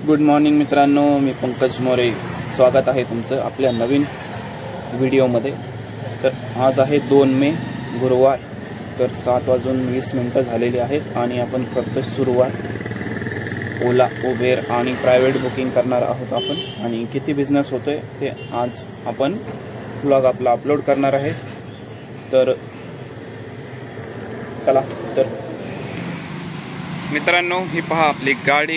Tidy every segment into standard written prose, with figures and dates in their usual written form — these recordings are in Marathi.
गुड मॉर्निंग मित्रांनो, मी पंकज मोरे. स्वागत आहे तुमचं आपल्या नवीन व्हिडिओमध्ये. तर आज आहे 2 मे गुरुवार. तर 7:20 झालेली आहेत आणि आपण करतो सुरुवात. ओला, उबेर आणि प्रायव्हेट बुकिंग करणार आहोत आपण. आणि किती बिझनेस होतोय ते आज आपण व्लॉग आपला अपलोड करणार आहे. तर चला. तर मित्रांनो, ही पहा आपली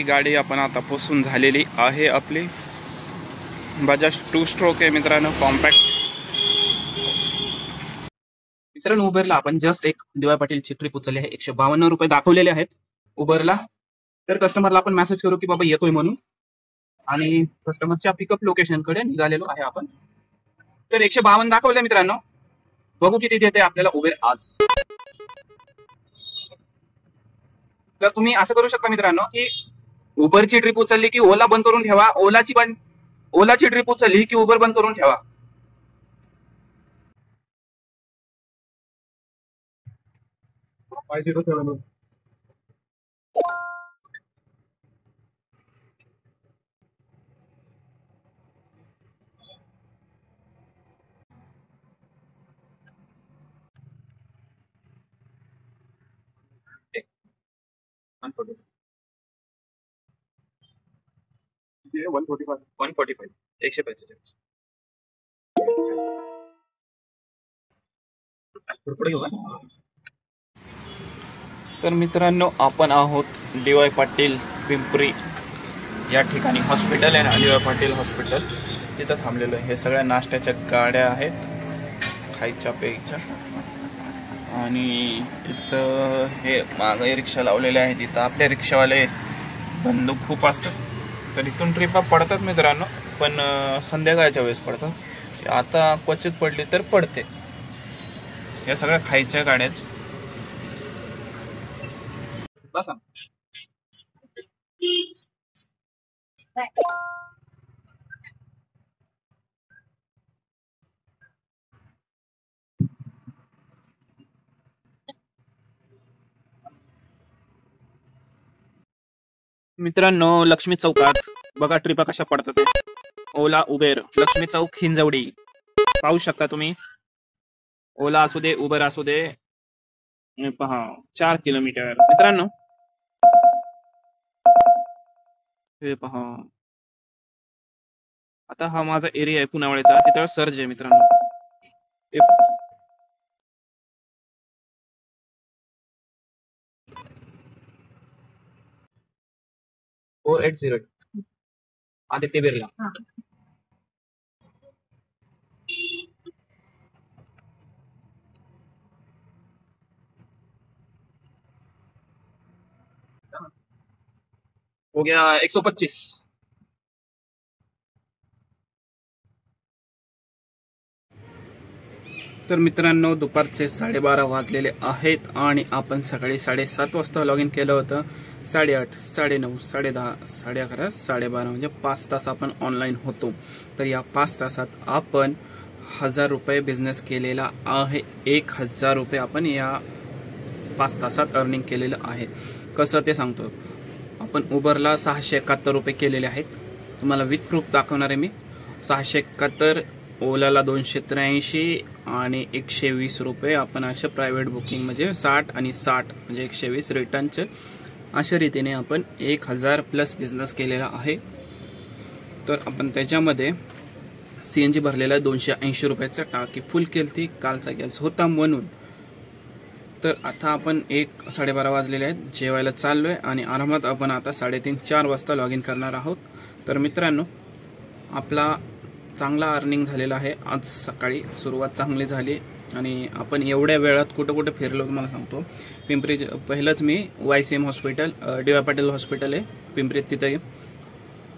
गाडी आपण आता पोचून झालेली आहे. आपली बजाज 2 स्ट्रोक आहे मित्रांनो, कॉम्पॅक्ट. मित्रांनो, उबरला आपण जस्ट एक डी.वाय. पाटीलची ट्रिप उचलली आहे. 152 रुपये दाखवलेले आहेत उबरला. तर कस्टमरला आपण मेसेज करू की बाबा येतोय म्हणून, आणि कस्टमरच्या पिकअप लोकेशनकडे निघालेलो आहे आपण. तर 152 दाखवले मित्रांनो. बघू किती देते आपल्याला उबेर आज. तर तुम्ही असं करू शकता मित्रांनो की उबरची ट्रिप उचलली की ओला बंद करून ठेवा, ओलाची ट्रिप उचलली की उबर बंद करून ठेवा. One forty five 145. तर मित्रांनो, आपण आहोत डी.वाय. पाटील पिंपरी या ठिकाणी. हॉस्पिटल आहे ना, डी.वाय. पाटील हॉस्पिटल, तिथं थांबलेलो आहे. हे सगळ्या नाश्त्याच्या गाड्या आहेत, खायच्या प्यायच्या. आणि इथं हे मागे रिक्षा लावलेले आहेत. इथं आपल्या रिक्षावाले बंधू खूप असतात. तर इथून ट्रिपा पडतात मित्रांनो, पण संध्याकाळच्या वेळेस पडतात. आता क्वचित पडली तर पडते. या सगळ्या खायच्या गाड्या आहेत. बसा. मित्रांनो, लक्ष्मी चौकात बघा ट्रिपा कशा पडतात. ओला, उबेर, लक्ष्मी चौक, हिंजवडी. पाहू शकता तुम्ही. ओला असू दे, उबर असू दे. पहा 4 किलोमीटर मित्रांनो. हे पहा, आता हा माझा एरिया आहे पुनावळेचा. तिथं सर्ज आहे मित्रांनो. 480 आदित्य बिर्ला. हो गया 125. तर मित्रांनो, दुपारचे 12:30 वाजलेले आहेत आणि आपण सकाळी 7:30 वाजता लॉग इन केलं होतं. 8:30, 9:30, 10:30, 11:30, 12:30 म्हणजे 5 तास आपण ऑनलाईन होतो. तर या 5 तासात आपण 1000 रुपये बिझनेस केलेला आहे. 1000 रुपये आपण या 5 तासात अर्निंग केलेलं आहे. कसं ते सांगतो. आपण उबरला 671 रुपये केलेले आहेत. तुम्हाला विथ प्रूफ दाखवणार आहे मी. 671, ओलाला 283 आणि 120 रुपये आपण अशा प्रायव्हेट बुकिंग म्हणजे 60 आणि 60 म्हणजे 120 रिटर्नचे. अशा रीतीने आपण 1000 प्लस बिझनेस केलेला आहे. तर आपण त्याच्यामध्ये CNG भरलेला 280 रुपयाचा टाकी फुल केलती. कालचा गॅस होता म्हणून. तर आता आपण 12:30 वाजलेले आहेत. जेवायला चाललोय आणि आरामात आपण आता 3:30-4 वाजता लॉग इन करणार आहोत. तर मित्रांनो, आपला चांगला अर्निंग झालेला आहे. आज सकाळी सुरुवात चांगली झाली आणि आपण एवढ्या वेळात कुठं कुठं फिरलो तुम्हाला सांगतो. पिंपरी पहिलंच मी YCM hospital, DY. Patil hospital आहे पिंपरीत, तिथे.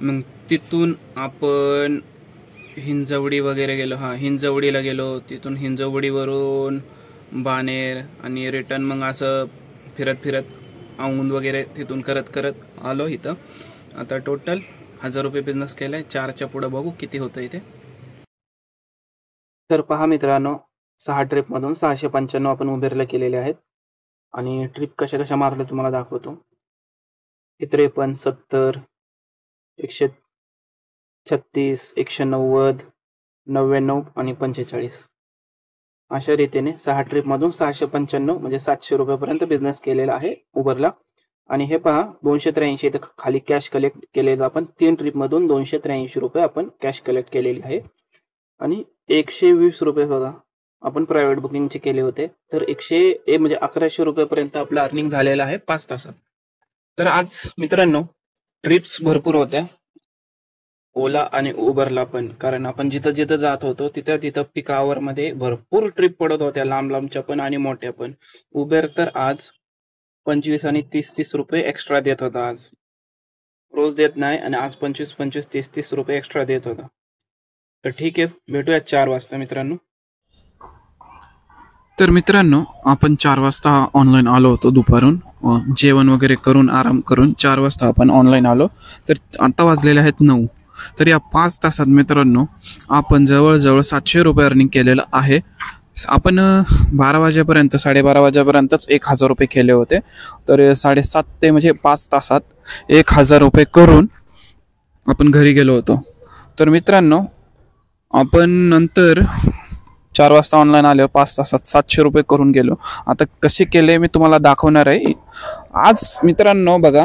मग तिथून आपण हिंजवडी वगैरे गेलो. हिंजवडीला गेलो. तिथून हिंजवडीवरून बाणेर आणि रिटर्न मग असं फिरत औंध वगैरे तिथून करत आलो इथं. आता टोटल 1000 रुपये बिझनेस केलाय. 4च्या पुढे बघू किती होतं इथे. तर पहा मित्रांनो, 6 ट्रिपमधून 695 आपण उबेरला केलेले आहेत. आणि ट्रिप कशा मारल्या तुम्हाला दाखवतो. 53, 70, 136, 190, 99 आणि 45 अशा रीतीने 6 ट्रिपमधून 695 म्हणजे 700 रुपयापर्यंत बिझनेस केलेला आहे उबरला. आणि हे पहा 283 इथं खाली कॅश कलेक्ट केलेलं आपण 3 ट्रिपमधून 283 रुपये आपण कॅश कलेक्ट केलेली आहे. आणि 120 रुपये बघा आपण प्रायव्हेट बुकिंगचे केले होते, तर म्हणजे 1100 रुपयापर्यंत आपलं अर्निंग झालेलं आहे 5 तासात. तर आज मित्रांनो ट्रिप्स भरपूर होत्या ओला आणि उबरला पण, कारण आपण जिथं जिथं जात होतो तिथं पीक आवर मध्ये भरपूर ट्रिप पडत होत्या, लांब लांबच्या पण आणि मोठ्या पण. उबेर तर आज 25 आणि 30 रुपये एक्स्ट्रा देत होता, आज रोज देत नाही आणि आज 25, 30 रुपये एक्स्ट्रा देत होता. तर ठीक आहे, भेटूया 4 वाजता मित्रांनो. तर मित्रांनो आपण 4 वाजता ऑनलाईन आलो होतो दुपारून, जेवण वगैरे करून आराम करून 4 वाजता आपण ऑनलाईन आलो. तर आता वाजलेले आहेत 9. तर या 5 तासात मित्रांनो आपण जवळजवळ 700 रुपये अर्निंग केलेलं आहे. आपण 12 वाजेपर्यंत 12:30 वाजेपर्यंतच 1000 रुपये केले होते. तर 7:30 ते म्हणजे 5 तासात 1000 रुपये करून आपण घरी गेलो होतो. तर मित्रांनो आपण नंतर 4 वाजता ऑनलाईन आलो, 5 तासात 700 रुपये करून गेलो. आता कसे केले मी तुम्हाला दाखवणार आहे आज. मित्रांनो बघा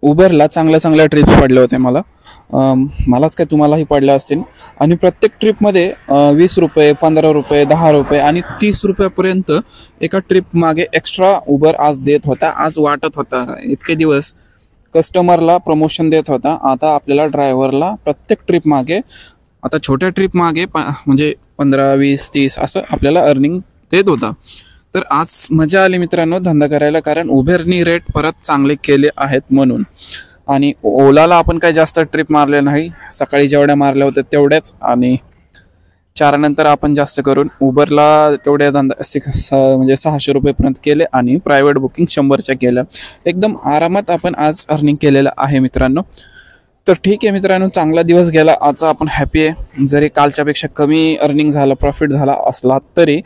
उबरला चांगल्या ट्रिप्स पडले होते मलाच काय तुम्हालाही पडल्या असतील. आणि प्रत्येक ट्रिपमध्ये 20 रुपये, 15 रुपये, 10 रुपये आणि 30 रुपयापर्यंत एका ट्रिप मागे एक्स्ट्रा उबर आज देत होता. आज वाटत होता इतके दिवस कस्टमरला प्रमोशन देत होता, आता आपल्याला ड्रायव्हरला प्रत्येक ट्रिप मागे, आता छोट्या ट्रिप मागे म्हणजे 15, 20, 30 असं आपल्याला अर्निंग देत होता. तर आज मजा आली मित्रांनो धंदा करायला, कारण उबेरनी रेट परत चांगले केले आहेत म्हणून. आणि ओलाला आपण काही जास्त ट्रिप मारले नाही, सकाळी जेवढ्या मारल्या होत्या तेवढ्याच, आणि 4 नंतर आपण जास्त करून उबरला तेवढ्या धंदा म्हणजे 600 रुपयेपर्यंत केले आणि प्रायव्हेट बुकिंग 100च्या केलं. एकदम आरामात आपण आज अर्निंग केलेलं आहे मित्रांनो. तर ठीक आहे मित्रांनो, चांगला दिवस गेला आजचा, आपण हॅपी आहे. जरी कालच्यापेक्षा कमी अर्निंग झालं, प्रॉफिट झाला असला तरी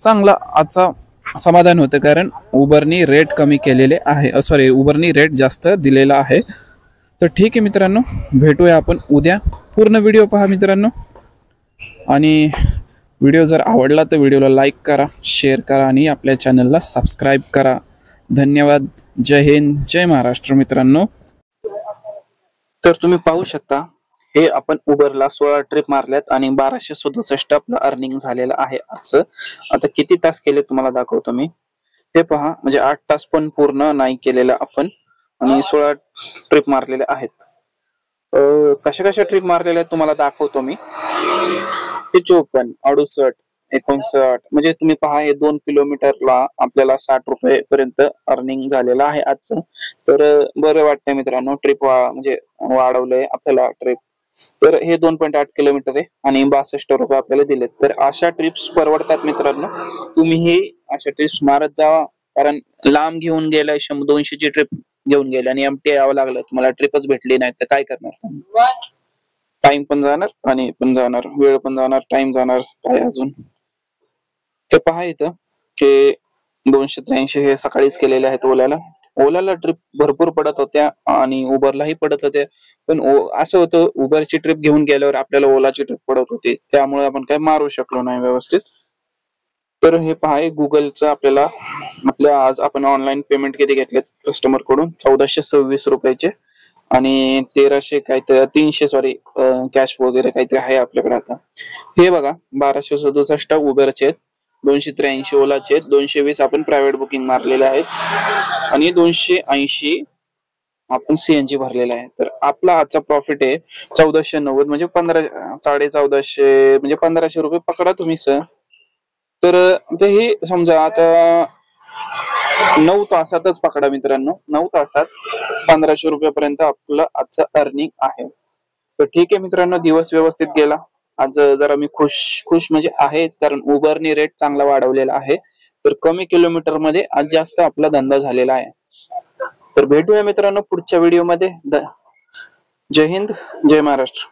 चांगला आजचा समाधान होतं, कारण उबरनी रेट कमी केलेले आहे, उबरनी रेट जास्त दिलेला आहे. तर ठीक आहे मित्रांनो, भेटूया आपण उद्या. पूर्ण व्हिडिओ पहा मित्रांनो, आणि व्हिडिओ जर आवडला तर व्हिडिओला लाईक करा, शेअर करा आणि आपल्या चॅनलला सबस्क्राईब करा. धन्यवाद. जय हिंद, जय महाराष्ट्र मित्रांनो. तर तुम्ही पाहू शकता हे आपण उबरला 16 ट्रिप मारल्यात आणि 1267 आपलं अर्निंग झालेलं आहे आजचं. आता किती तास केले तुम्हाला दाखवतो मी. हे पहा, म्हणजे 8 तास पण पूर्ण नाही केलेलं आपण, आणि 16 ट्रिप मारलेले आहेत. कशा ट्रिप मारलेल्या आहेत तुम्हाला दाखवतो मी. हे 54, 68, 59, म्हणजे तुम्ही पहा हे 2 किलोमीटरला आपल्याला 60 रुपये पर्यंत अर्निंग झालेलं आहे आजचं. तर बरं वाटतंय मित्रांनो, ट्रिप म्हणजे वाढवलंय आपल्याला ट्रिप. तर हे 2.8 किलोमीटर आहे आणि 62 रुपये आपल्याला दिलेत. तर अशा ट्रिप्स परवडतात मित्रांनो, तुम्ही हे अशा ट्रिप्स मारत जावा, कारण लांब घेऊन गेलाय 100-200 ची ट्रिप घेऊन गेले आणि एमटी यावं लागलं, तुम्हाला ट्रिपच भेटली नाही तर काय करणार तुम्ही. टाइम पण जाणार आणि पण जाणार, वेळ पण जाणार, टाइम जाणार, काय अजून. तर पहा इथं की 283 हे सकाळीच केलेले आहेत ओलाला ट्रिप भरपूर पडत होत्या आणि उबरलाही पडत होत्या. पण असं होतं, उबरची ट्रिप घेऊन गेल्यावर आपल्याला ओलाची ट्रिप पडत होती, त्यामुळे आपण काय मारू शकलो नाही व्यवस्थित. तर हे पहा गुगलचं आपल्या आज आपण ऑनलाईन पेमेंट किती घेतलेत कस्टमर कडून, 1426 रुपयाचे आणि 1300 काहीतरी 300 कॅश वगैरे काहीतरी आहे आपल्याकडे. आता हे बघा 1267 उबरचे आहेत, 283 ओलाचे आहेत, 220 आपण प्रायव्हेट बुकिंग मारलेले आहेत आणि 280 आपण सीएनजी भरलेला आहे. तर आपला आजचा प्रॉफिट आहे 1490, म्हणजे 1450 म्हणजे 1500 रुपये पकडा तुम्ही सर. तर हे समजा आता 9 तासातच पकडा मित्रांनो, 9 तासात 1500 रुपयापर्यंत आपलं आजचं अर्निंग आहे. तर ठीक आहे मित्रांनो, दिवस व्यवस्थित गेला आज. जरा मी खुश म्हणजे आहेच, कारण उबरने रेट चांगला वाढवलेला आहे. तर कमी किलोमीटर मध्ये आज जास्त आपला धंदा झालेला आहे. तर भेटूया मित्रांनो पुढच्या व्हिडिओ मध्ये. जय हिंद, जय महाराष्ट्र.